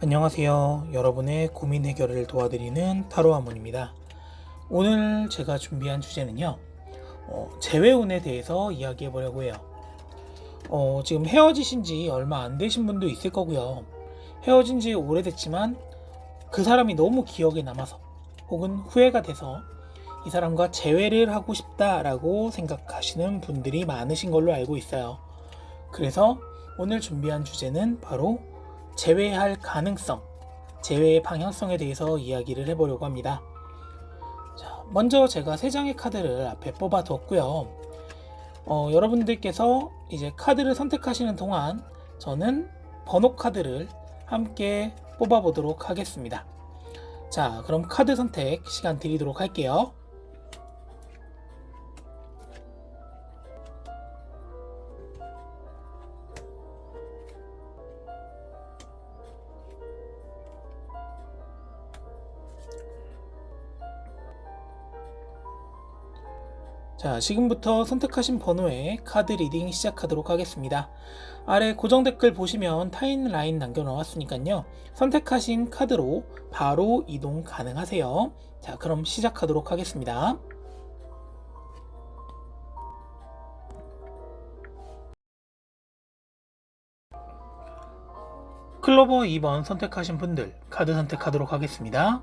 안녕하세요. 여러분의 고민 해결을 도와드리는 타로아몬입니다. 오늘 제가 준비한 주제는요. 재회운에 대해서 이야기해 보려고 해요. 지금 헤어지신 지 얼마 안 되신 분도 있을 거고요. 헤어진 지 오래됐지만 그 사람이 너무 기억에 남아서 혹은 후회가 돼서 이 사람과 재회를 하고 싶다라고 생각하시는 분들이 많으신 걸로 알고 있어요. 그래서 오늘 준비한 주제는 바로 재회할 가능성, 재회의 방향성에 대해서 이야기를 해보려고 합니다. 자, 먼저 제가 3장의 카드를 앞에 뽑아 두었고요. 여러분들께서 이제 카드를 선택하시는 동안 저는 번호 카드를 함께 뽑아 보도록 하겠습니다. 자, 그럼 카드 선택 시간 드리도록 할게요. 자, 지금부터 선택하신 번호에 카드 리딩 시작하도록 하겠습니다. 아래 고정 댓글 보시면 타임라인 남겨놓았으니까요. 선택하신 카드로 바로 이동 가능하세요. 자, 그럼 시작하도록 하겠습니다. 클로버 2번 선택하신 분들 카드 선택하도록 하겠습니다.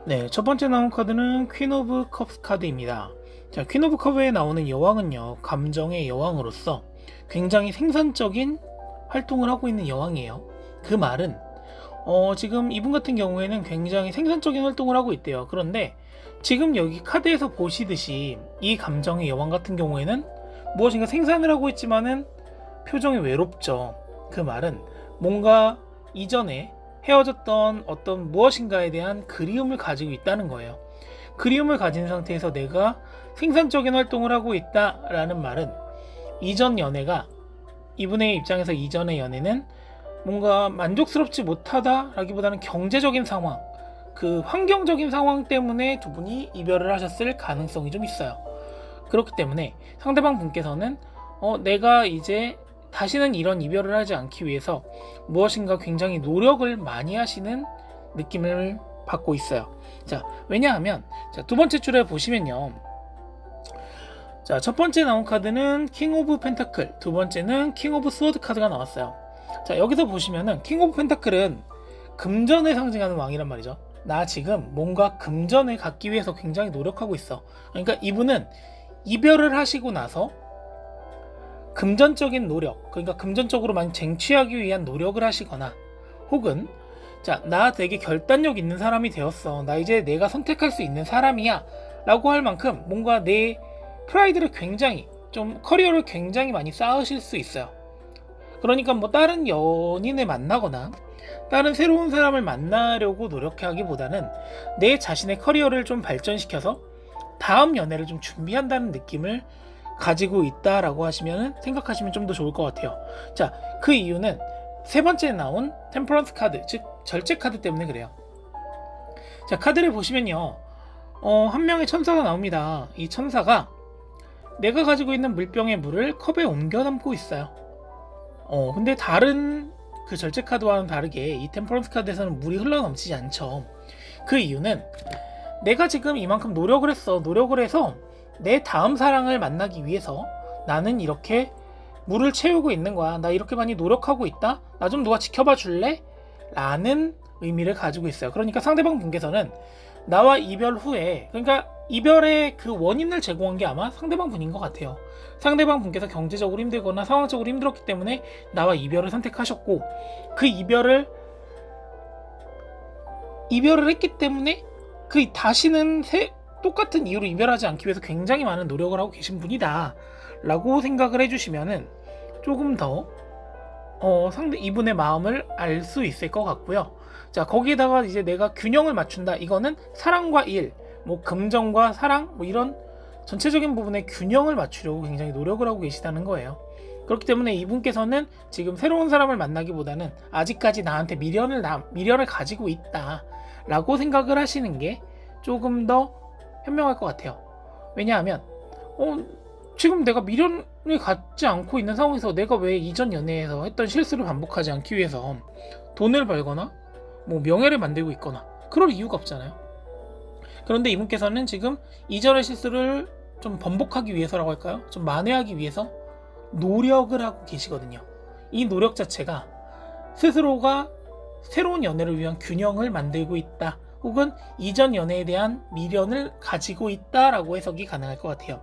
네, 첫 번째 나온 카드는 퀸 오브 컵스 카드입니다. 자, 퀸 오브 컵에 나오는 여왕은요, 감정의 여왕으로서 굉장히 생산적인 활동을 하고 있는 여왕이에요. 그 말은 지금 이분 같은 경우에는 굉장히 생산적인 활동을 하고 있대요. 그런데 지금 여기 카드에서 보시듯이 이 감정의 여왕 같은 경우에는 무엇인가 생산을 하고 있지만은 표정이 외롭죠. 그 말은 뭔가 이전에 헤어졌던 어떤 무엇인가에 대한 그리움을 가지고 있다는 거예요. 그리움을 가진 상태에서 내가 생산적인 활동을 하고 있다라는 말은 이전 연애가, 이분의 입장에서 이전의 연애는 뭔가 만족스럽지 못하다라기보다는 경제적인 상황, 그 환경적인 상황 때문에 두 분이 이별을 하셨을 가능성이 좀 있어요. 그렇기 때문에 상대방 분께서는 내가 이제 다시는 이런 이별을 하지 않기 위해서 무엇인가 굉장히 노력을 많이 하시는 느낌을 받고 있어요. 자, 왜냐하면 두 번째 줄에 보시면요. 자, 첫 번째 나온 카드는 킹 오브 펜타클, 두 번째는 킹 오브 스워드 카드가 나왔어요. 자, 여기서 보시면은 킹 오브 펜타클은 금전을 상징하는 왕이란 말이죠. 나 지금 뭔가 금전을 갖기 위해서 굉장히 노력하고 있어. 그러니까 이분은 이별을 하시고 나서 금전적인 노력, 그러니까 금전적으로 많이 쟁취하기 위한 노력을 하시거나, 혹은 나 되게 결단력 있는 사람이 되었어, 나 이제 내가 선택할 수 있는 사람이야 라고 할 만큼 뭔가 내 프라이드를 굉장히 좀, 커리어를 굉장히 많이 쌓으실 수 있어요. 그러니까 뭐 다른 연인을 만나거나 다른 새로운 사람을 만나려고 노력하기보다는 내 자신의 커리어를 좀 발전시켜서 다음 연애를 좀 준비한다는 느낌을 가지고 있다라고 생각하시면 좀 더 좋을 것 같아요. 자, 그 이유는 세 번째 나온 템퍼런스 카드, 즉 절제 카드 때문에 그래요. 자, 카드를 보시면요, 한 명의 천사가 나옵니다. 이 천사가 내가 가지고 있는 물병의 물을 컵에 옮겨 담고 있어요. 근데 다른 그 절제 카드와는 다르게 이 템퍼런스 카드에서는 물이 흘러넘치지 않죠. 그 이유는 내가 지금 이만큼 노력을 해서 내 다음 사랑을 만나기 위해서 나는 이렇게 물을 채우고 있는 거야. 나 이렇게 많이 노력하고 있다. 나 좀 누가 지켜봐 줄래? 라는 의미를 가지고 있어요. 그러니까 상대방 분께서는 나와 이별 후에, 그러니까 이별의 그 원인을 제공한 게 아마 상대방 분인 것 같아요. 상대방 분께서 경제적으로 힘들거나 상황적으로 힘들었기 때문에 나와 이별을 선택하셨고, 그 이별을 했기 때문에 그 다시는 똑같은 이유로 이별하지 않기 위해서 굉장히 많은 노력을 하고 계신 분이다 라고 생각을 해주시면은 조금 더 상대 이분의 마음을 알 수 있을 것 같고요. 자, 거기에다가 이제 내가 균형을 맞춘다. 이거는 사랑과 일, 뭐 긍정과 사랑, 뭐 이런 전체적인 부분에 균형을 맞추려고 굉장히 노력을 하고 계시다는 거예요. 그렇기 때문에 이분께서는 지금 새로운 사람을 만나기보다는 아직까지 나한테 미련을 가지고 있다 라고 생각을 하시는 게 조금 더 현명할 것 같아요. 왜냐하면 지금 내가 미련을 갖지 않고 있는 상황에서 내가 왜 이전 연애에서 했던 실수를 반복하지 않기 위해서 돈을 벌거나 뭐 명예를 만들고 있거나 그럴 이유가 없잖아요. 그런데 이분께서는 지금 이전의 실수를 좀 번복하기 위해서라고 할까요? 좀 만회하기 위해서 노력을 하고 계시거든요. 이 노력 자체가 스스로가 새로운 연애를 위한 균형을 만들고 있다, 혹은 이전 연애에 대한 미련을 가지고 있다라고 해석이 가능할 것 같아요.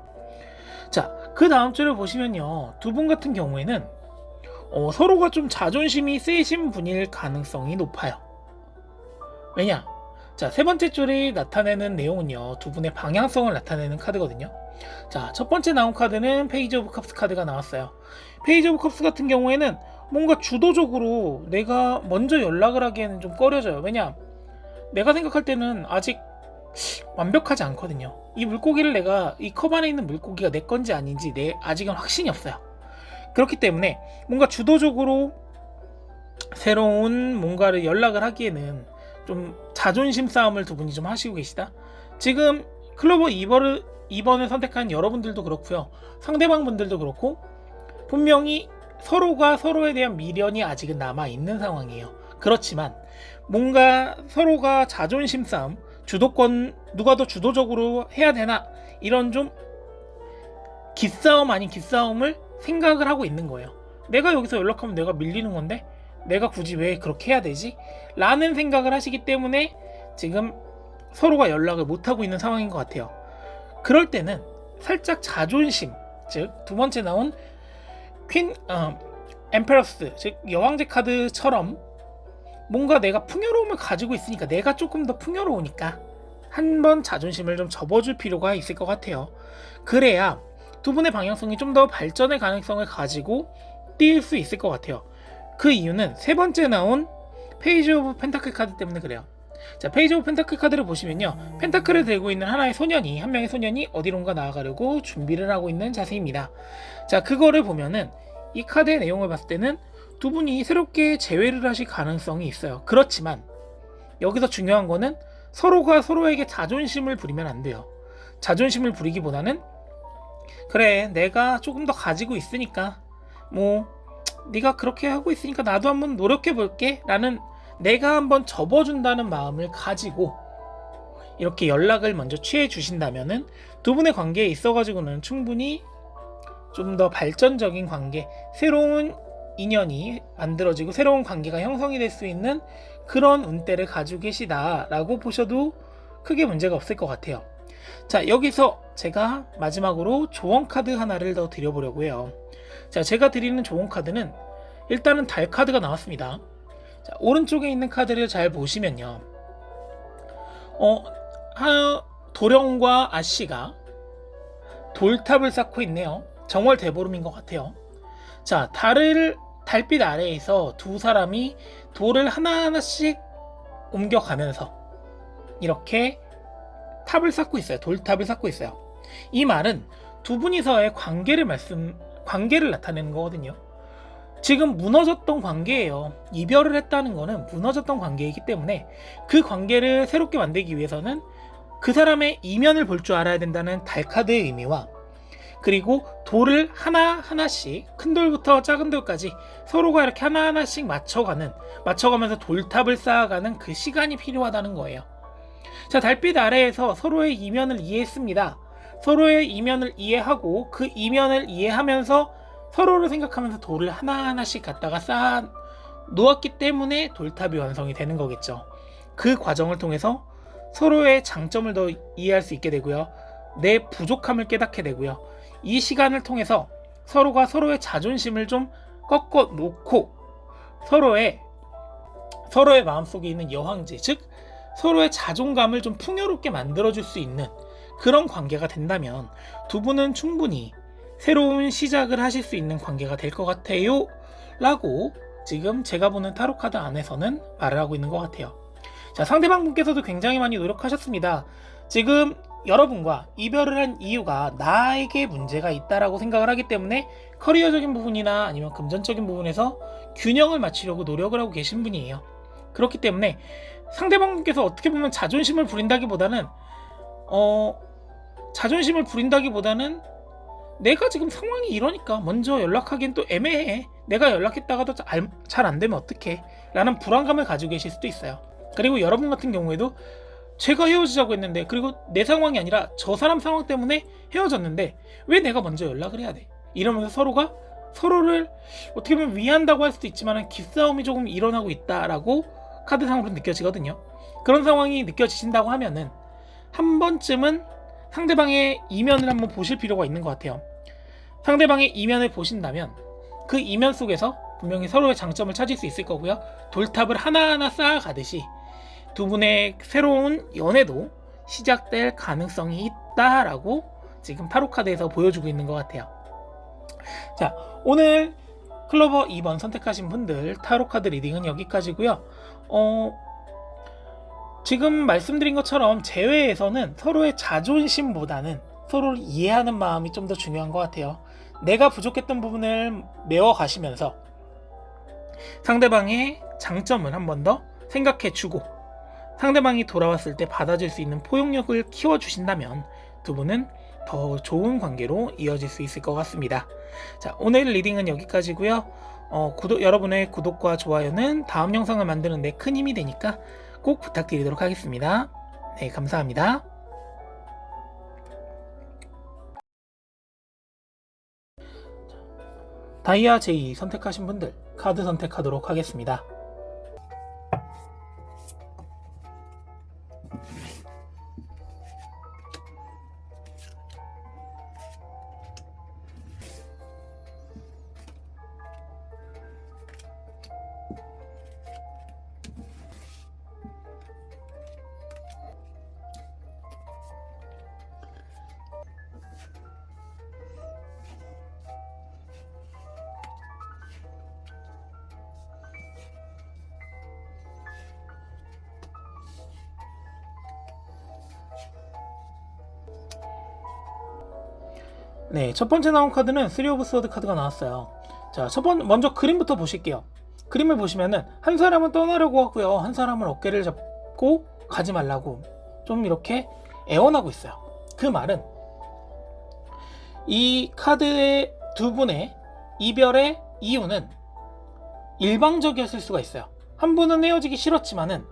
자, 그 다음 줄을 보시면요, 두 분 같은 경우에는 서로가 좀 자존심이 세신 분일 가능성이 높아요. 왜냐? 자, 세 번째 줄이 나타내는 내용은요, 두 분의 방향성을 나타내는 카드거든요. 자, 첫 번째 나온 카드는 페이지 오브 컵스 카드가 나왔어요. 페이지 오브 컵스 같은 경우에는 뭔가 주도적으로 내가 먼저 연락을 하기에는 좀 꺼려져요. 왜냐? 내가 생각할 때는 아직 완벽하지 않거든요. 이 물고기를 이 컵 안에 있는 물고기가 내 건지 아닌지 아직은 확신이 없어요. 그렇기 때문에 뭔가 주도적으로 새로운 뭔가를 연락을 하기에는 좀 자존심 싸움을 두 분이 좀 하시고 계시다. 지금 클로버 2번을 선택한 여러분들도 그렇고요, 상대방 분들도 그렇고 분명히 서로가 서로에 대한 미련이 아직은 남아있는 상황이에요. 그렇지만 뭔가 서로가 자존심 싸움, 주도권, 누가 더 주도적으로 해야 되나, 이런 좀 기싸움 아닌 기싸움을 생각을 하고 있는 거예요. 내가 여기서 연락하면 내가 밀리는 건데 내가 굳이 왜 그렇게 해야 되지? 라는 생각을 하시기 때문에 지금 서로가 연락을 못하고 있는 상황인 것 같아요. 그럴 때는 살짝 자존심, 즉 두 번째 나온 엠페러스, 즉 여왕제 카드처럼 뭔가 내가 풍요로움을 가지고 있으니까, 내가 조금 더 풍요로우니까 한번 자존심을 좀 접어줄 필요가 있을 것 같아요. 그래야 두 분의 방향성이 좀 더 발전의 가능성을 가지고 뛸 수 있을 것 같아요. 그 이유는 세 번째 나온 페이지 오브 펜타클 카드 때문에 그래요. 자, 페이지 오브 펜타클 카드를 보시면요, 펜타클을 들고 있는 한 명의 소년이 어디론가 나아가려고 준비를 하고 있는 자세입니다. 자, 그거를 보면은 이 카드의 내용을 봤을 때는 두 분이 새롭게 재회를 하실 가능성이 있어요. 그렇지만 여기서 중요한 거는 서로가 서로에게 자존심을 부리면 안 돼요. 자존심을 부리기보다는 그래, 내가 조금 더 가지고 있으니까, 뭐 네가 그렇게 하고 있으니까 나도 한번 노력해 볼게 라는, 내가 한번 접어준다는 마음을 가지고 이렇게 연락을 먼저 취해 주신다면은 두 분의 관계에 있어가지고는 충분히 좀 더 발전적인 관계, 새로운 인연이 만들어지고 새로운 관계가 형성이 될 수 있는 그런 운대를 가지고 계시다라고 보셔도 크게 문제가 없을 것 같아요. 자, 여기서 제가 마지막으로 조언 카드 하나를 더 드려보려고 해요. 자, 제가 드리는 조언 카드는 일단은 달 카드가 나왔습니다. 자, 오른쪽에 있는 카드를 잘 보시면요, 도령과 아씨가 돌탑을 쌓고 있네요. 정월 대보름인 것 같아요. 자, 달빛 아래에서 두 사람이 돌을 하나하나씩 옮겨가면서 이렇게 탑을 쌓고 있어요. 돌탑을 쌓고 있어요. 이 말은 두 분이서의 관계를 나타내는 거거든요. 지금 무너졌던 관계예요. 이별을 했다는 거는 무너졌던 관계이기 때문에 그 관계를 새롭게 만들기 위해서는 그 사람의 이면을 볼 줄 알아야 된다는 달 카드의 의미와, 그리고 돌을 하나하나씩, 큰 돌부터 작은 돌까지 서로가 이렇게 하나하나씩 맞춰가면서 돌탑을 쌓아가는 그 시간이 필요하다는 거예요. 자, 달빛 아래에서 서로의 이면을 이해했습니다. 서로의 이면을 이해하고 그 이면을 이해하면서 서로를 생각하면서 돌을 하나하나씩 갖다가 쌓아 놓았기 때문에 돌탑이 완성이 되는 거겠죠. 그 과정을 통해서 서로의 장점을 더 이해할 수 있게 되고요, 내 부족함을 깨닫게 되고요, 이 시간을 통해서 서로가 서로의 자존심을 좀 꺾어 놓고 서로의 마음속에 있는 여왕제, 즉 서로의 자존감을 좀 풍요롭게 만들어줄 수 있는 그런 관계가 된다면 두 분은 충분히 새로운 시작을 하실 수 있는 관계가 될 것 같아요 라고 지금 제가 보는 타로 카드 안에서는 말을 하고 있는 것 같아요. 자, 상대방 분께서도 굉장히 많이 노력하셨습니다. 지금 여러분과 이별을 한 이유가 나에게 문제가 있다라고 생각을 하기 때문에 커리어적인 부분이나 아니면 금전적인 부분에서 균형을 맞추려고 노력을 하고 계신 분이에요. 그렇기 때문에 상대방 분께서 어떻게 보면 자존심을 부린다기보다는 내가 지금 상황이 이러니까 먼저 연락하기엔 또 애매해. 내가 연락했다가도 잘 안 되면 어떡해? 라는 불안감을 가지고 계실 수도 있어요. 그리고 여러분 같은 경우에도 제가 헤어지자고 했는데, 그리고 내 상황이 아니라 저 사람 상황 때문에 헤어졌는데 왜 내가 먼저 연락을 해야 돼? 이러면서 서로가 서로를 어떻게 보면 위한다고 할 수도 있지만 기싸움이 조금 일어나고 있다라고 카드상으로 느껴지거든요. 그런 상황이 느껴지신다고 하면은 한 번쯤은 상대방의 이면을 한번 보실 필요가 있는 것 같아요. 상대방의 이면을 보신다면 그 이면 속에서 분명히 서로의 장점을 찾을 수 있을 거고요. 돌탑을 하나하나 쌓아가듯이 두 분의 새로운 연애도 시작될 가능성이 있다라고 지금 타로카드에서 보여주고 있는 것 같아요. 자, 오늘 클로버 2번 선택하신 분들 타로카드 리딩은 여기까지고요. 지금 말씀드린 것처럼 재회에서는 서로의 자존심보다는 서로를 이해하는 마음이 좀 더 중요한 것 같아요. 내가 부족했던 부분을 메워가시면서 상대방의 장점을 한 번 더 생각해주고 상대방이 돌아왔을 때 받아줄 수 있는 포용력을 키워주신다면 두 분은 더 좋은 관계로 이어질 수 있을 것 같습니다. 자, 오늘 리딩은 여기까지고요. 여러분의 구독과 좋아요는 다음 영상을 만드는 데 큰 힘이 되니까 꼭 부탁드리도록 하겠습니다. 네, 감사합니다. 다이아 J 선택하신 분들 카드 선택하도록 하겠습니다. 네, 첫 번째 나온 카드는 3 오브 스워드 카드가 나왔어요. 자, 먼저 그림부터 보실게요. 그림을 보시면은 한 사람은 떠나려고 하고요. 한 사람은 어깨를 잡고 가지 말라고 좀 이렇게 애원하고 있어요. 그 말은 이 카드의 두 분의 이별의 이유는 일방적이었을 수가 있어요. 한 분은 헤어지기 싫었지만은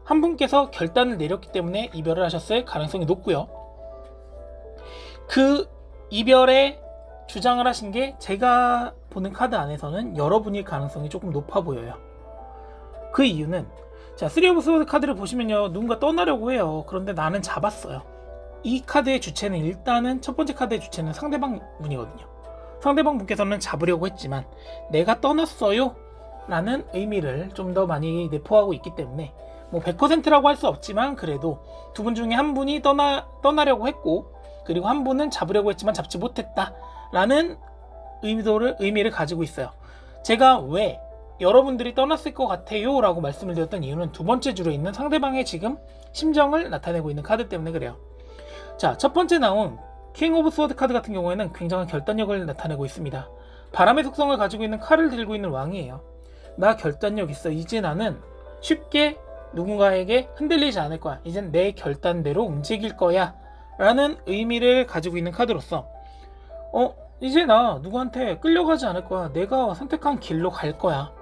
한 분께서 결단을 내렸기 때문에 이별을 하셨을 가능성이 높고요. 그 이별에 주장을 하신 게 제가 보는 카드 안에서는 여러분일 가능성이 조금 높아 보여요. 그 이유는 자, 3 오브 스워드 카드를 보시면요, 누군가 떠나려고 해요. 그런데 나는 잡았어요. 이 카드의 주체는 일단은 첫 번째 카드의 주체는 상대방 분이거든요. 상대방 분께서는 잡으려고 했지만 내가 떠났어요 라는 의미를 좀 더 많이 내포하고 있기 때문에 뭐 100%라고 할 수 없지만 그래도 두 분 중에 한 분이 떠나려고 했고 그리고 한 분은 잡으려고 했지만 잡지 못했다 라는 의미를 가지고 있어요. 제가 왜 여러분들이 떠났을 것 같아요 라고 말씀을 드렸던 이유는 두 번째 줄에 있는 상대방의 지금 심정을 나타내고 있는 카드 때문에 그래요. 자, 첫 번째 나온 킹 오브 스워드 카드 같은 경우에는 굉장한 결단력을 나타내고 있습니다. 바람의 속성을 가지고 있는 칼을 들고 있는 왕이에요. 나 결단력 있어. 이제 나는 쉽게 누군가에게 흔들리지 않을 거야. 이젠 내 결단대로 움직일 거야 라는 의미를 가지고 있는 카드로서 이제 나 누구한테 끌려가지 않을 거야. 내가 선택한 길로 갈 거야.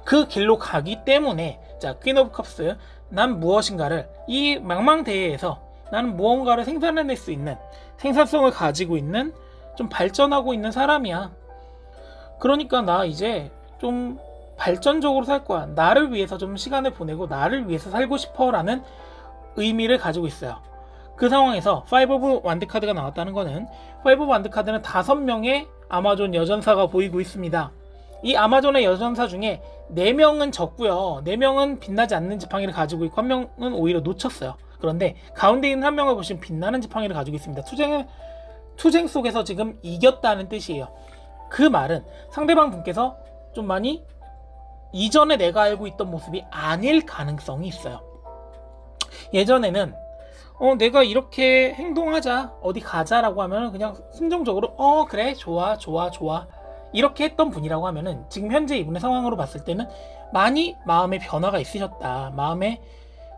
그 길로 가기 때문에 자, 퀸 오브 컵스, 난 무엇인가를 이 망망대해에서 나는 무언가를 생산해낼 수 있는 생산성을 가지고 있는 좀 발전하고 있는 사람이야. 그러니까 나 이제 좀 발전적으로 살 거야. 나를 위해서 좀 시간을 보내고 나를 위해서 살고 싶어 라는 의미를 가지고 있어요. 그 상황에서 5 오브 완드 카드가 나왔다는 거는 5 오브 완드 카드는 5명의 아마존 여전사가 보이고 있습니다. 이 아마존의 여전사 중에 4명은 적고요. 4명은 빛나지 않는 지팡이를 가지고 있고 1명은 오히려 놓쳤어요. 그런데 가운데 있는 한 명을 보시면 빛나는 지팡이를 가지고 있습니다. 투쟁 속에서 지금 이겼다는 뜻이에요. 그 말은 상대방 분께서 좀 많이 이전에 내가 알고 있던 모습이 아닐 가능성이 있어요. 예전에는 내가 이렇게 행동하자, 어디 가자라고 하면 그냥 순종적으로 그래, 좋아 이렇게 했던 분이라고 하면은 지금 현재 이분의 상황으로 봤을 때는 많이 마음의 변화가 있으셨다, 마음에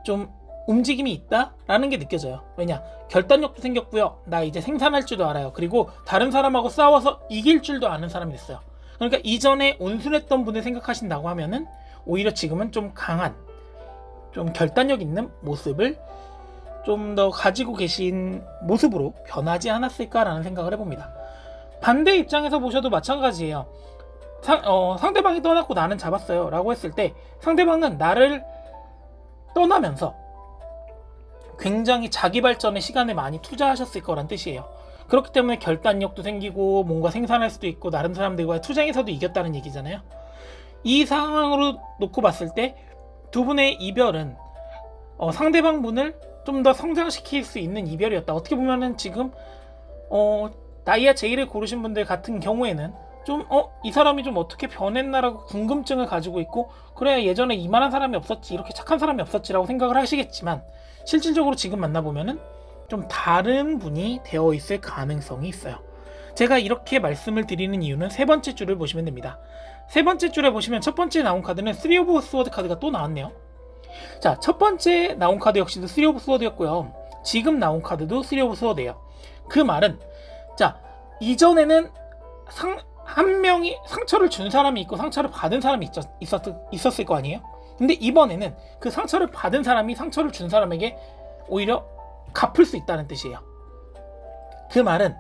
좀 움직임이 있다라는 게 느껴져요. 왜냐? 결단력도 생겼고요. 나 이제 생산할 줄도 알아요. 그리고 다른 사람하고 싸워서 이길 줄도 아는 사람이 됐어요. 그러니까 이전에 온순했던 분을 생각하신다고 하면은 오히려 지금은 좀 강한, 좀 결단력 있는 모습을 좀 더 가지고 계신 모습으로 변하지 않았을까라는 생각을 해봅니다. 반대 입장에서 보셔도 마찬가지예요. 상대방이 떠났고 나는 잡았어요 라고 했을 때 상대방은 나를 떠나면서 굉장히 자기 발전에 시간을 많이 투자하셨을 거란 뜻이에요. 그렇기 때문에 결단력도 생기고 뭔가 생산할 수도 있고 다른 사람들과의 투쟁에서도 이겼다는 얘기잖아요. 이 상황으로 놓고 봤을 때 두 분의 이별은 상대방 분을 좀 더 성장시킬 수 있는 이별이었다. 어떻게 보면은 지금 다이아 제이를 고르신 분들 같은 경우에는 좀 이 사람이 좀 어떻게 변했나라고 궁금증을 가지고 있고, 그래 예전에 이만한 사람이 없었지, 이렇게 착한 사람이 없었지라고 생각을 하시겠지만 실질적으로 지금 만나보면은 좀 다른 분이 되어 있을 가능성이 있어요. 제가 이렇게 말씀을 드리는 이유는 세 번째 줄을 보시면 됩니다. 세 번째 줄에 보시면 첫 번째 나온 카드는 3 오브 스워드 카드가 또 나왔네요. 자, 첫 번째 나온 카드 역시도 3 오브 스워드였고요. 지금 나온 카드도 3 오브 스워드예요. 그 말은, 자, 이전에는 한 명이 상처를 준 사람이 있고 상처를 받은 사람이 있었을 거 아니에요? 근데 이번에는 그 상처를 받은 사람이 상처를 준 사람에게 오히려 갚을 수 있다는 뜻이에요. 그 말은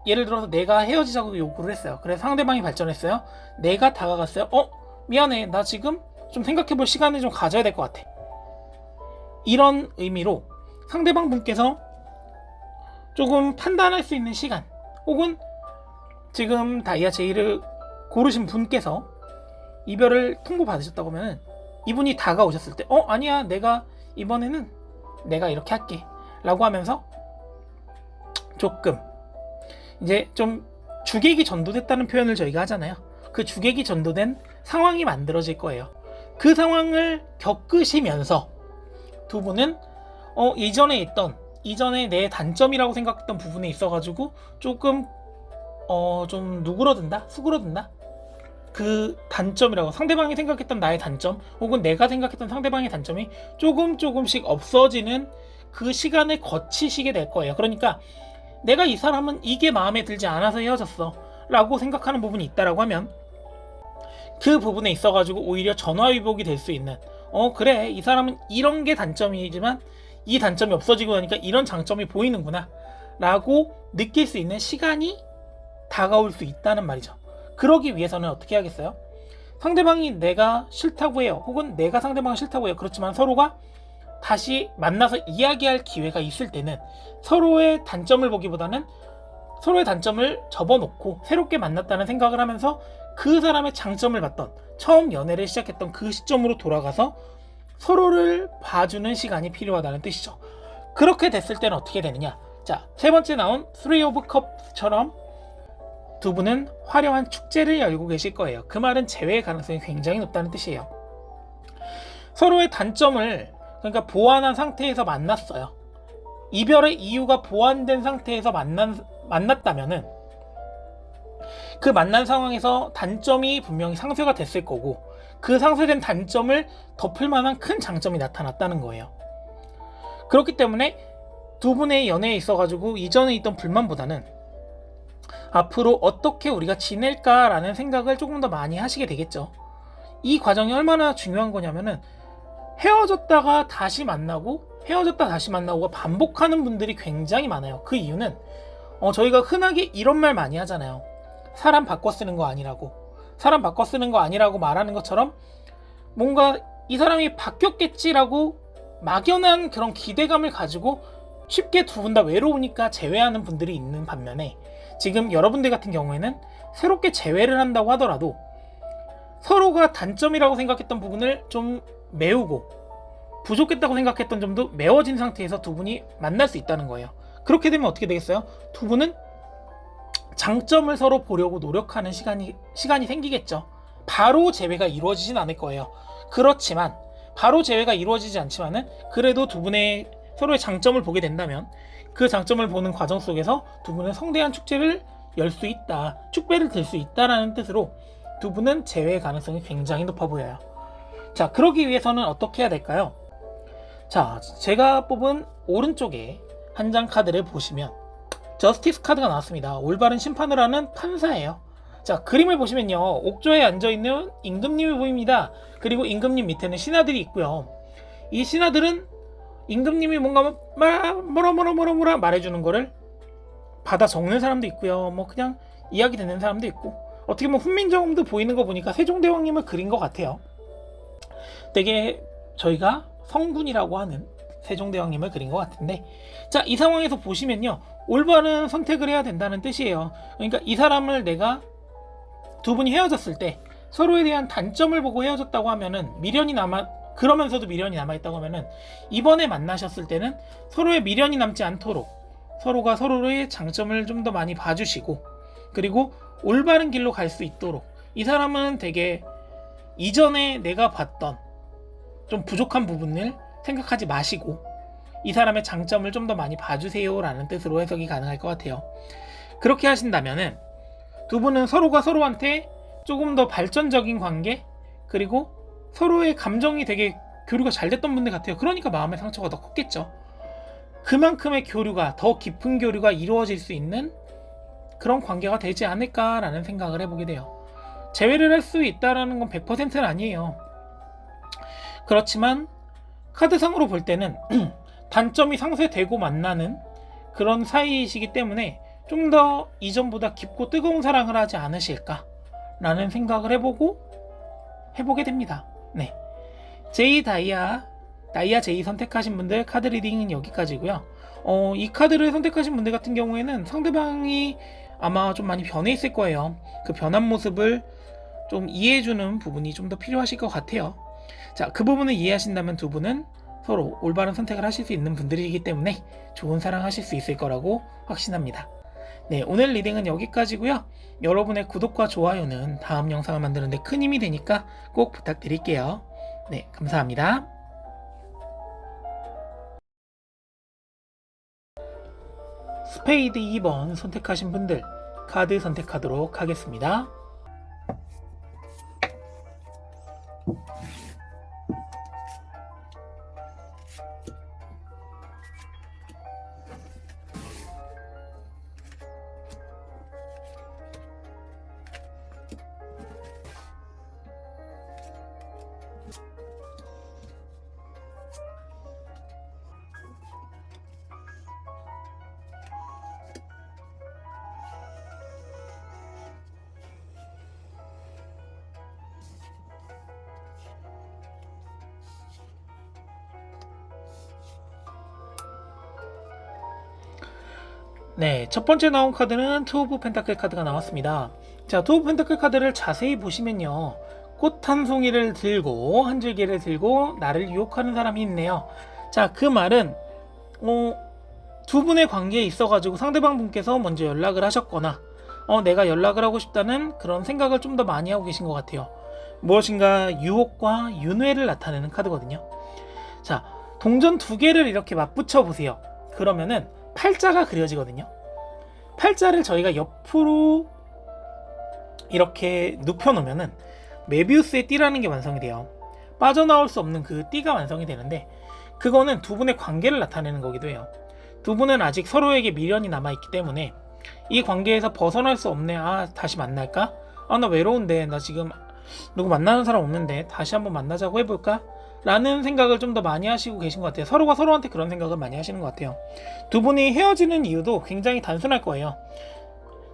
예를 들어서 내가 헤어지자고 요구를 했어요. 그래서 상대방이 발전했어요. 내가 다가갔어요. 미안해, 나 지금 좀 생각해볼 시간을 좀 가져야 될 것 같아. 이런 의미로 상대방 분께서 조금 판단할 수 있는 시간, 혹은 지금 다이아 제이를 고르신 분께서 이별을 통보받으셨다고 하면 이분이 다가오셨을 때 아니야, 이번에는 내가 이렇게 할게 라고 하면서 조금 이제 좀 주객이 전도됐다는 표현을 저희가 하잖아요. 그 주객이 전도된 상황이 만들어질 거예요. 그 상황을 겪으시면서 두 분은 이전에 내 단점이라고 생각했던 부분에 있어가지고 조금 좀 수그러든다. 그 단점이라고, 상대방이 생각했던 나의 단점, 혹은 내가 생각했던 상대방의 단점이 조금씩 없어지는 그 시간을 거치시게 될 거예요. 그러니까 내가 이 사람은 이게 마음에 들지 않아서 헤어졌어 라고 생각하는 부분이 있다라고 하면 그 부분에 있어가지고 오히려 전화위복이 될 수 있는, 그래 이 사람은 이런 게 단점이지만 이 단점이 없어지고 나니까 이런 장점이 보이는구나 라고 느낄 수 있는 시간이 다가올 수 있다는 말이죠. 그러기 위해서는 어떻게 해야겠어요? 상대방이 내가 싫다고 해요, 혹은 내가 상대방을 싫다고 해요. 그렇지만 서로가 다시 만나서 이야기할 기회가 있을 때는 서로의 단점을 보기보다는 서로의 단점을 접어놓고 새롭게 만났다는 생각을 하면서 그 사람의 장점을 봤던, 처음 연애를 시작했던 그 시점으로 돌아가서 서로를 봐주는 시간이 필요하다는 뜻이죠. 그렇게 됐을 때는 어떻게 되느냐? 자, 세 번째 나온 3 오브 컵처럼 두 분은 화려한 축제를 열고 계실 거예요. 그 말은 재회의 가능성이 굉장히 높다는 뜻이에요. 서로의 단점을 그러니까 보완한 상태에서 만났어요. 이별의 이유가 보완된 상태에서 만났다면은 그 만난 상황에서 단점이 분명히 상쇄가 됐을 거고, 그 상쇄된 단점을 덮을 만한 큰 장점이 나타났다는 거예요. 그렇기 때문에 두 분의 연애에 있어가지고 이전에 있던 불만보다는 앞으로 어떻게 우리가 지낼까라는 생각을 조금 더 많이 하시게 되겠죠. 이 과정이 얼마나 중요한 거냐면은 헤어졌다가 다시 만나고가 반복하는 분들이 굉장히 많아요. 그 이유는 저희가 흔하게 이런 말 많이 하잖아요. 사람 바꿔 쓰는 거 아니라고 말하는 것처럼 뭔가 이 사람이 바뀌었겠지라고 막연한 그런 기대감을 가지고 쉽게 두 분 다 외로우니까 재회하는 분들이 있는 반면에, 지금 여러분들 같은 경우에는 새롭게 재회를 한다고 하더라도 서로가 단점이라고 생각했던 부분을 좀 메우고 부족했다고 생각했던 점도 메워진 상태에서 두 분이 만날 수 있다는 거예요. 그렇게 되면 어떻게 되겠어요? 두 분은 장점을 서로 보려고 노력하는 시간이 생기겠죠. 바로 재회가 이루어지진 않을 거예요. 그렇지만 바로 재회가 이루어지지 않지만은 그래도 두 분의 서로의 장점을 보게 된다면 그 장점을 보는 과정 속에서 두 분은 성대한 축제를 열 수 있다, 축배를 들 수 있다라는 뜻으로 두 분은 재회 가능성이 굉장히 높아 보여요. 자, 그러기 위해서는 어떻게 해야 될까요? 자, 제가 뽑은 오른쪽에 한 장 카드를 보시면 저스티스 카드가 나왔습니다. 올바른 심판을 하는 판사예요. 자, 그림을 보시면요, 옥조에 앉아있는 임금님이 보입니다. 그리고 임금님 밑에는 신하들이 있고요. 이 신하들은 임금님이 뭔가 뭐라 말해주는 거를 받아 적는 사람도 있고요. 뭐 그냥 이야기 듣는 사람도 있고, 어떻게 보면 훈민정음도 보이는 거 보니까 세종대왕님을 그린 것 같아요. 되게 저희가 성군이라고 하는 세종대왕님을 그린 것 같은데, 자, 이 상황에서 보시면요, 올바른 선택을 해야 된다는 뜻이에요. 그러니까 이 사람을 내가 두 분이 헤어졌을 때 서로에 대한 단점을 보고 헤어졌다고 하면은 그러면서도 미련이 남아있다고 하면은 이번에 만나셨을 때는 서로의 미련이 남지 않도록 서로가 서로의 장점을 좀 더 많이 봐주시고, 그리고 올바른 길로 갈 수 있도록, 이 사람은 되게 이전에 내가 봤던 좀 부족한 부분을 생각하지 마시고 이 사람의 장점을 좀 더 많이 봐주세요 라는 뜻으로 해석이 가능할 것 같아요. 그렇게 하신다면은 두 분은 서로가 서로한테 조금 더 발전적인 관계, 그리고 서로의 감정이 되게 교류가 잘 됐던 분들 같아요. 그러니까 마음의 상처가 더 컸겠죠. 그만큼의 교류가, 더 깊은 교류가 이루어질 수 있는 그런 관계가 되지 않을까라는 생각을 해보게 돼요. 재회를 할 수 있다라는 건 100%는 아니에요. 그렇지만 카드상으로 볼 때는 단점이 상쇄되고 만나는 그런 사이이시기 때문에 좀 더 이전보다 깊고 뜨거운 사랑을 하지 않으실까라는 생각을 해보게 됩니다. 네, 다이아 J 선택하신 분들 카드 리딩은 여기까지고요. 이 카드를 선택하신 분들 같은 경우에는 상대방이 아마 좀 많이 변해 있을 거예요. 그 변한 모습을 좀 이해해주는 부분이 좀 더 필요하실 것 같아요. 자, 그 부분을 이해하신다면 두 분은 서로 올바른 선택을 하실 수 있는 분들이기 때문에 좋은 사랑 하실 수 있을 거라고 확신합니다. 네, 오늘 리딩은 여기까지고요. 여러분의 구독과 좋아요는 다음 영상을 만드는데 큰 힘이 되니까 꼭 부탁드릴게요. 네, 감사합니다. 스페이드 2번 선택하신 분들 카드 선택하도록 하겠습니다. 네, 첫 번째 나온 카드는 투 오브 펜타클 카드가 나왔습니다. 자, 투 오브 펜타클 카드를 자세히 보시면요, 꽃 한 송이를 들고 한 줄기를 들고 나를 유혹하는 사람이 있네요. 자, 그 말은 두 분의 관계에 있어가지고 상대방 분께서 먼저 연락을 하셨거나 내가 연락을 하고 싶다는 그런 생각을 좀 더 많이 하고 계신 것 같아요. 무엇인가 유혹과 윤회를 나타내는 카드거든요. 자, 동전 두 개를 이렇게 맞붙여 보세요. 그러면은 팔자가 그려지거든요. 팔자를 저희가 옆으로 이렇게 눕혀 놓으면은 메비우스의 띠라는 게 완성이 돼요. 빠져나올 수 없는 그 띠가 완성이 되는데, 그거는 두 분의 관계를 나타내는 거기도 해요. 두 분은 아직 서로에게 미련이 남아있기 때문에 이 관계에서 벗어날 수 없네. 다시 만날까? 나 외로운데, 나 지금 누구 만나는 사람 없는데 다시 한번 만나자고 해볼까? 라는 생각을 좀 더 많이 하시고 계신 것 같아요. 서로가 서로한테 그런 생각을 많이 하시는 것 같아요. 두 분이 헤어지는 이유도 굉장히 단순할 거예요.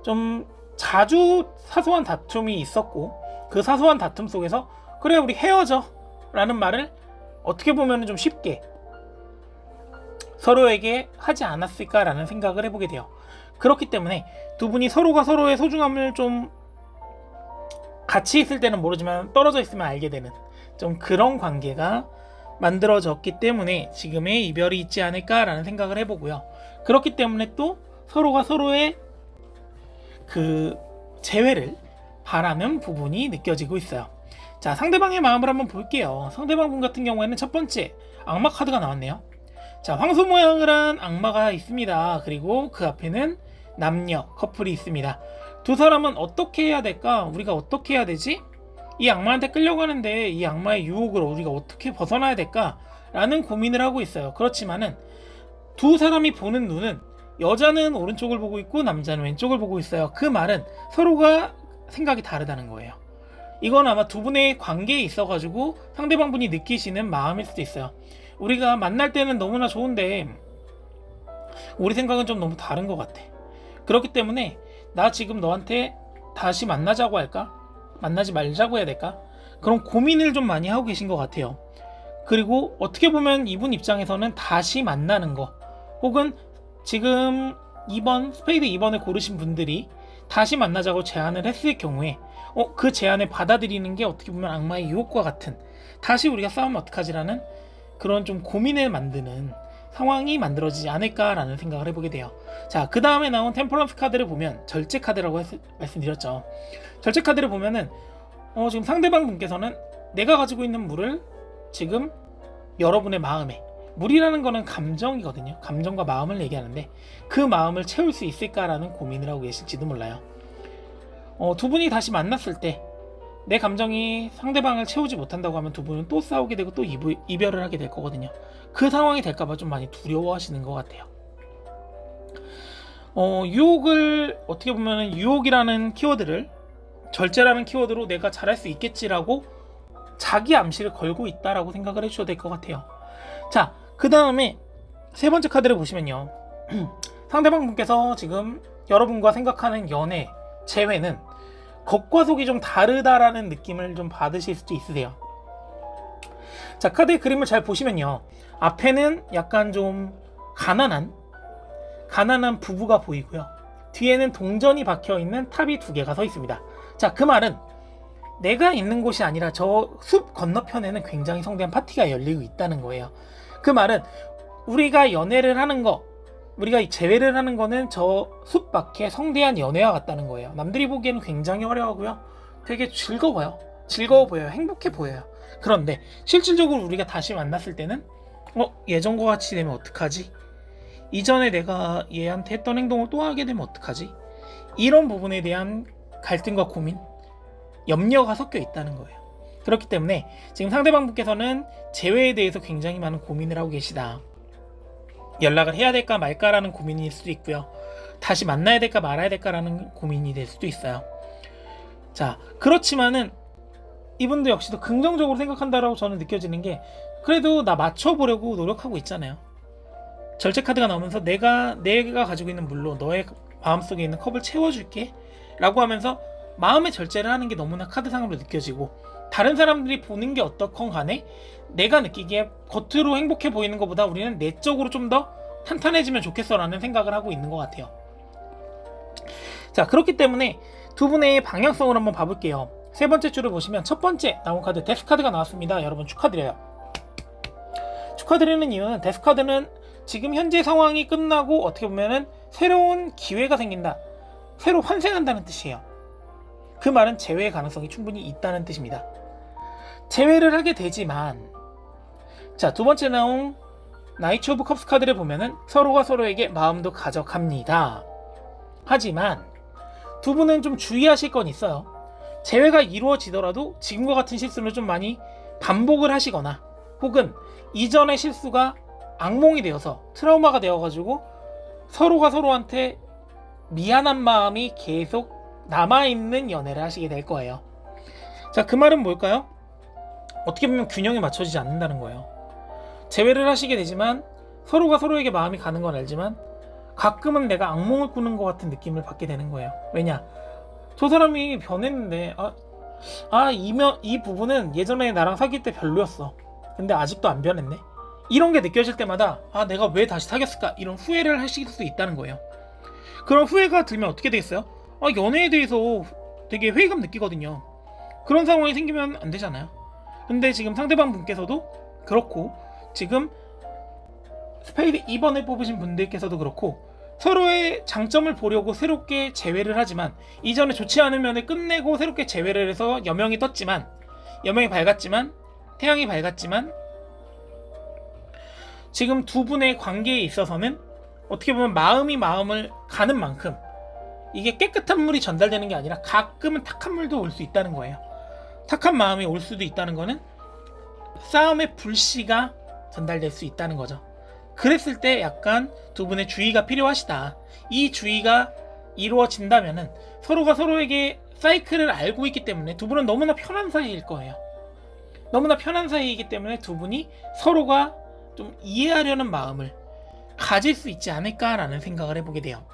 좀 자주 사소한 다툼이 있었고, 그 사소한 다툼 속에서 그래 우리 헤어져 라는 말을 어떻게 보면 좀 쉽게 서로에게 하지 않았을까라는 생각을 해보게 돼요. 그렇기 때문에 두 분이 서로가 서로의 소중함을 좀 같이 있을 때는 모르지만 떨어져 있으면 알게 되는 좀 그런 관계가 만들어졌기 때문에 지금의 이별이 있지 않을까라는 생각을 해보고요. 그렇기 때문에 또 서로가 서로의 그 재회를 바라는 부분이 느껴지고 있어요. 자, 상대방의 마음을 한번 볼게요. 상대방 분 같은 경우에는 첫 번째 악마 카드가 나왔네요. 자, 황소 모양을 한 악마가 있습니다. 그리고 그 앞에는 남녀 커플이 있습니다. 두 사람은 어떻게 해야 될까? 우리가 어떻게 해야 되지? 이 악마한테 끌려가는데 이 악마의 유혹을 우리가 어떻게 벗어나야 될까? 라는 고민을 하고 있어요. 그렇지만은 두 사람이 보는 눈은 여자는 오른쪽을 보고 있고 남자는 왼쪽을 보고 있어요. 그 말은 서로가 생각이 다르다는 거예요. 이건 아마 두 분의 관계에 있어가지고 상대방 분이 느끼시는 마음일 수도 있어요. 우리가 만날 때는 너무나 좋은데 우리 생각은 좀 너무 다른 것 같아. 그렇기 때문에 나 지금 너한테 다시 만나자고 할까? 만나지 말자고 해야 될까? 그런 고민을 좀 많이 하고 계신 것 같아요. 그리고 어떻게 보면 이분 입장에서는 다시 만나는 거, 혹은 지금 2번 스페이드 2번을 고르신 분들이 다시 만나자고 제안을 했을 경우에 그 제안을 받아들이는 게 어떻게 보면 악마의 유혹과 같은, 다시 우리가 싸우면 어떡하지라는 그런 좀 고민을 만드는 상황이 만들어지지 않을까라는 생각을 해보게 돼요. 자, 그 다음에 나온 템퍼런스 카드를 보면 절제 카드라고 말씀드렸죠. 절제 카드를 보면은 지금 상대방 분께서는 내가 가지고 있는 물을 지금 여러분의 마음에, 물이라는 거는 감정이거든요. 감정과 마음을 얘기하는데 그 마음을 채울 수 있을까라는 고민을 하고 계실지도 몰라요. 두 분이 다시 만났을 때 내 감정이 상대방을 채우지 못한다고 하면 두 분은 또 싸우게 되고 또 이별을 하게 될 거거든요. 그 상황이 될까봐 좀 많이 두려워하시는 것 같아요. 유혹을, 어떻게 보면 유혹이라는 키워드를 절제라는 키워드로 내가 잘할 수 있겠지라고 자기 암시를 걸고 있다라고 생각을 해주셔도 될 것 같아요. 자, 그 다음에 세 번째 카드를 보시면요. 상대방 분께서 지금 여러분과 생각하는 연애, 재회는 겉과 속이 좀 다르다라는 느낌을 좀 받으실 수도 있으세요. 자, 카드의 그림을 잘 보시면요. 앞에는 약간 좀 가난한 부부가 보이고요. 뒤에는 동전이 박혀있는 탑이 두 개가 서 있습니다. 자, 그 말은 내가 있는 곳이 아니라 저 숲 건너편에는 굉장히 성대한 파티가 열리고 있다는 거예요. 그 말은 우리가 연애를 하는 거, 우리가 재회를 하는 거는 저 숲 밖에 성대한 연애와 같다는 거예요. 남들이 보기에는 굉장히 화려하고요. 되게 즐거워 보여요. 행복해 보여요. 그런데 실질적으로 우리가 다시 만났을 때는 예전과 같이 되면 어떡하지? 이전에 내가 얘한테 했던 행동을 또 하게 되면 어떡하지? 이런 부분에 대한 갈등과 고민, 염려가 섞여 있다는 거예요. 그렇기 때문에 지금 상대방 분께서는 재회에 대해서 굉장히 많은 고민을 하고 계시다. 연락을 해야 될까 말까라는 고민일 수도 있고요. 다시 만나야 될까 말아야 될까라는 고민이 될 수도 있어요. 자, 그렇지만은 이분도 역시도 긍정적으로 생각한다라고 저는 느껴지는 게, 그래도 나 맞춰보려고 노력하고 있잖아요. 절제 카드가 나오면서 내가 가지고 있는 물로 너의 마음속에 있는 컵을 채워줄게 라고 하면서 마음의 절제를 하는 게 너무나 카드상으로 느껴지고, 다른 사람들이 보는 게 어떻건 간에 내가 느끼기에 겉으로 행복해 보이는 것보다 우리는 내적으로 좀 더 탄탄해지면 좋겠어 라는 생각을 하고 있는 것 같아요. 자, 그렇기 때문에 두 분의 방향성을 한번 봐볼게요. 세 번째 줄을 보시면 첫 번째 나온 카드 데스 카드가 나왔습니다. 여러분 축하드려요. 축하드리는 이유는 데스 카드는 지금 현재 상황이 끝나고 어떻게 보면은 새로운 기회가 생긴다, 새로 환생한다는 뜻이에요. 그 말은 재회의 가능성이 충분히 있다는 뜻입니다. 재회를 하게 되지만, 자, 두 번째 나온 나이츠 오브 컵스 카드를 보면은 서로가 서로에게 마음도 가져갑니다. 하지만 두 분은 좀 주의하실 건 있어요. 재회가 이루어지더라도 지금과 같은 실수를 좀 많이 반복을 하시거나, 혹은 이전의 실수가 악몽이 되어서 트라우마가 되어가지고 서로가 서로한테 미안한 마음이 계속 남아있는 연애를 하시게 될 거예요. 자, 그 말은 뭘까요? 어떻게 보면 균형이 맞춰지지 않는다는 거예요. 재회를 하시게 되지만 서로가 서로에게 마음이 가는 건 알지만 가끔은 내가 악몽을 꾸는 것 같은 느낌을 받게 되는 거예요. 왜냐? 저 사람이 변했는데 이 부분은 예전에 나랑 사귈 때 별로였어. 근데 아직도 안 변했네. 이런 게 느껴질 때마다 내가 왜 다시 사귀었을까? 이런 후회를 하실 수 있다는 거예요. 그런 후회가 들면 어떻게 되겠어요? 연애에 대해서 되게 회의감 느끼거든요. 그런 상황이 생기면 안 되잖아요. 근데 지금 상대방 분께서도 그렇고 지금 스페이드 2번을 뽑으신 분들께서도 그렇고 서로의 장점을 보려고 새롭게 재회를 하지만 이전에 좋지 않은 면을 끝내고 새롭게 재회를 해서 여명이 밝았지만 태양이 밝았지만 지금 두 분의 관계에 있어서는 어떻게 보면 마음이 마음을 가는 만큼 이게 깨끗한 물이 전달되는 게 아니라 가끔은 탁한 물도 올 수 있다는 거예요. 탁한 마음이 올 수도 있다는 거는 싸움의 불씨가 전달될 수 있다는 거죠. 그랬을 때 약간 두 분의 주의가 필요하시다. 이 주의가 이루어진다면은 서로가 서로에게 사이클을 알고 있기 때문에 두 분은 너무나 편한 사이일 거예요. 너무나 편한 사이이기 때문에 두 분이 서로가 좀 이해하려는 마음을 가질 수 있지 않을까라는 생각을 해보게 돼요.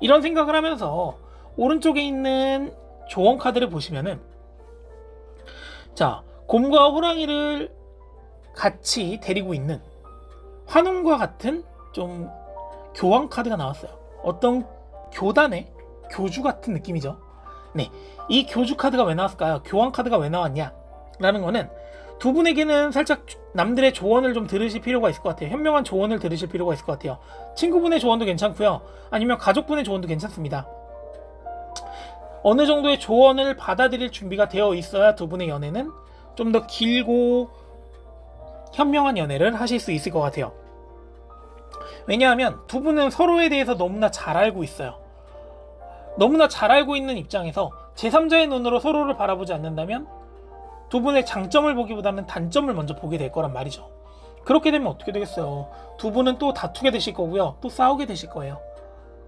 이런 생각을 하면서 오른쪽에 있는 조언 카드를 보시면은 자, 곰과 호랑이를 같이 데리고 있는 환웅과 같은 좀 교황 카드가 나왔어요. 어떤 교단의 교주 같은 느낌이죠. 네, 이 교주 카드가 왜 나왔을까요? 교황 카드가 왜 나왔냐? 라는 거는 두 분에게는 살짝 남들의 조언을 좀 들으실 필요가 있을 것 같아요. 현명한 조언을 들으실 필요가 있을 것 같아요. 친구분의 조언도 괜찮고요. 아니면 가족분의 조언도 괜찮습니다. 어느 정도의 조언을 받아들일 준비가 되어 있어야 두 분의 연애는 좀 더 길고 현명한 연애를 하실 수 있을 것 같아요. 왜냐하면 두 분은 서로에 대해서 너무나 잘 알고 있어요. 너무나 잘 알고 있는 입장에서 제3자의 눈으로 서로를 바라보지 않는다면 두 분의 장점을 보기보다는 단점을 먼저 보게 될 거란 말이죠. 그렇게 되면 어떻게 되겠어요? 두 분은 또 다투게 되실 거고요. 또 싸우게 되실 거예요.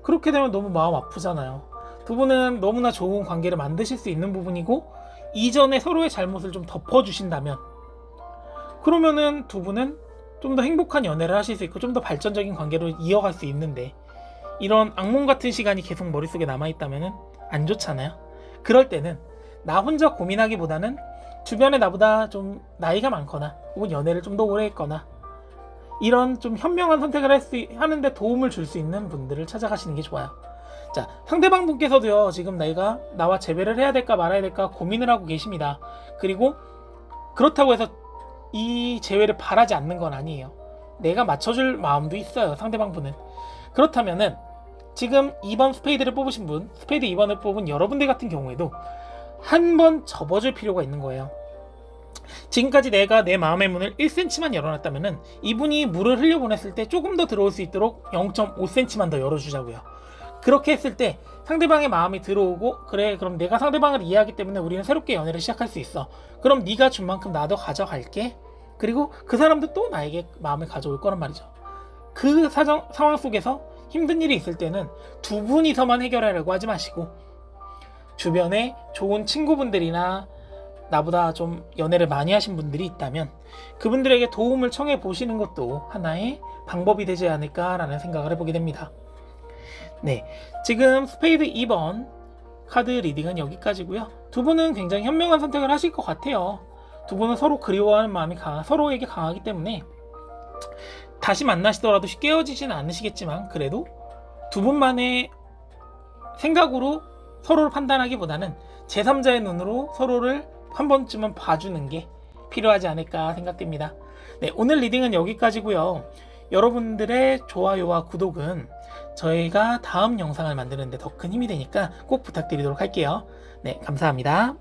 그렇게 되면 너무 마음 아프잖아요. 두 분은 너무나 좋은 관계를 만드실 수 있는 부분이고 이전에 서로의 잘못을 좀 덮어주신다면 그러면은 두 분은 좀 더 행복한 연애를 하실 수 있고 좀 더 발전적인 관계로 이어갈 수 있는데 이런 악몽 같은 시간이 계속 머릿속에 남아있다면 안 좋잖아요. 그럴 때는 나 혼자 고민하기보다는 주변에 나보다 좀 나이가 많거나 혹은 연애를 좀 더 오래 했거나 이런 좀 현명한 선택을 하는데 도움을 줄 수 있는 분들을 찾아가시는 게 좋아요. 자, 상대방 분께서도요 지금 내가 나와 재회를 해야 될까 말아야 될까 고민을 하고 계십니다. 그리고 그렇다고 해서 이 재회를 바라지 않는 건 아니에요. 내가 맞춰줄 마음도 있어요. 상대방 분은. 그렇다면은 지금 2번 스페이드를 뽑으신 분, 스페이드 2번을 뽑은 여러분들 같은 경우에도 한 번 접어줄 필요가 있는 거예요. 지금까지 내가 내 마음의 문을 1cm만 열어놨다면은 이분이 물을 흘려보냈을 때 조금 더 들어올 수 있도록 0.5cm만 더 열어주자고요. 그렇게 했을 때 상대방의 마음이 들어오고 그래 그럼 내가 상대방을 이해하기 때문에 우리는 새롭게 연애를 시작할 수 있어. 그럼 네가 준 만큼 나도 가져갈게. 그리고 그 사람도 또 나에게 마음을 가져올 거란 말이죠. 그 상황 속에서 힘든 일이 있을 때는 두 분이서만 해결하려고 하지 마시고 주변에 좋은 친구분들이나 나보다 좀 연애를 많이 하신 분들이 있다면 그분들에게 도움을 청해 보시는 것도 하나의 방법이 되지 않을까라는 생각을 해보게 됩니다. 네, 지금 스페이드 2번 카드 리딩은 여기까지고요. 두 분은 굉장히 현명한 선택을 하실 것 같아요. 두 분은 서로 그리워하는 마음이 서로에게 강하기 때문에 다시 만나시더라도 쉽게 헤어지지는 않으시겠지만 그래도 두 분만의 생각으로 서로를 판단하기보다는 제3자의 눈으로 서로를 한 번쯤은 봐주는 게 필요하지 않을까 생각됩니다. 네, 오늘 리딩은 여기까지고요. 여러분들의 좋아요와 구독은 저희가 다음 영상을 만드는데 더 큰 힘이 되니까 꼭 부탁드리도록 할게요. 네, 감사합니다.